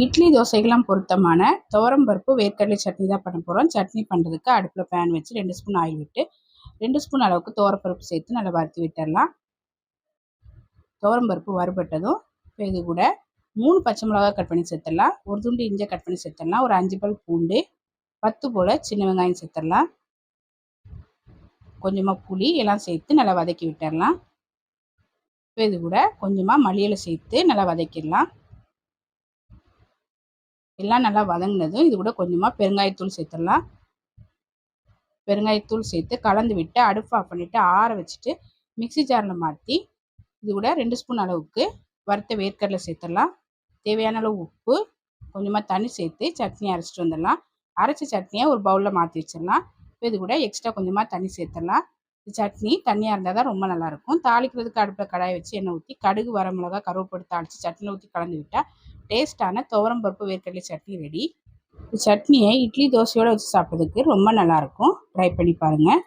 இட்லி தோசைக்கெல்லாம் பொருத்தமான துவரம்பருப்பு வேர்க்கடலை சட்னி தான் பண்ண போகிறோம். சட்னி பண்ணுறதுக்கு அடுப்பில் பேன் வச்சு 2 ஸ்பூன் ஆயில் விட்டு 2 ஸ்பூன் அளவுக்கு துவரப்பருப்பு சேர்த்து நல்லா வறுத்து விட்டுடலாம். துவரம்பருப்பு வறுபட்டதும் இது கூட 3 பச்சை மிளகா கட் பண்ணி சேர்த்துடலாம். ஒரு துண்டு இஞ்சி கட் பண்ணி சேர்த்துடலாம். ஒரு 5 பல் பூண்டு, 10 போல் சின்ன வெங்காயம் சேர்த்துடலாம். கொஞ்சமாக புளி எல்லாம் சேர்த்து நல்லா வதக்கி விட்டுடலாம். இது கூட கொஞ்சமாக மல்லியிலை சேர்த்து நல்லா வதக்கிடலாம். எல்லாம் நல்லா வதங்கினதும் இது கூட கொஞ்சமாக பெருங்காயத்தூள் சேர்த்துடலாம். பெருங்காயத்தூள் சேர்த்து கலந்து விட்டு அடுப்பு ஆஃப் பண்ணிவிட்டு ஆற வச்சுட்டு மிக்சி ஜாரில் மாற்றி இது கூட 2 ஸ்பூன் அளவுக்கு வறுத்த வேர்க்கடலை சேர்த்துடலாம். தேவையான அளவு உப்பு, கொஞ்சமாக தண்ணி சேர்த்து சட்னி அரைச்சிட்டு வந்துடலாம். அரைச்ச சட்னியை ஒரு பவுலில் மாற்றி வச்சிடலாம். இது கூட எக்ஸ்ட்ரா கொஞ்சமாக தண்ணி சேர்த்துடலாம். சட்னி தண்ணியாக இருந்தால் தான் ரொம்ப நல்லாயிருக்கும். தாளிக்கிறதுக்கு அடுப்பில் கடாயை வச்சு எண்ணெய் ஊற்றி கடுகு, வரமிளகா, கருவேப்பிலை தாளித்து சட்னியில் ஊற்றி கலந்து விட்டால் டேஸ்ட்டான துவரம்பருப்பு வேர்க்கடலை சட்னி ரெடி. சட்னியை இட்லி தோசையோடு வச்சு சாப்பிட்றதுக்கு ரொம்ப நல்லாயிருக்கும். ட்ரை பண்ணி பாருங்கள்.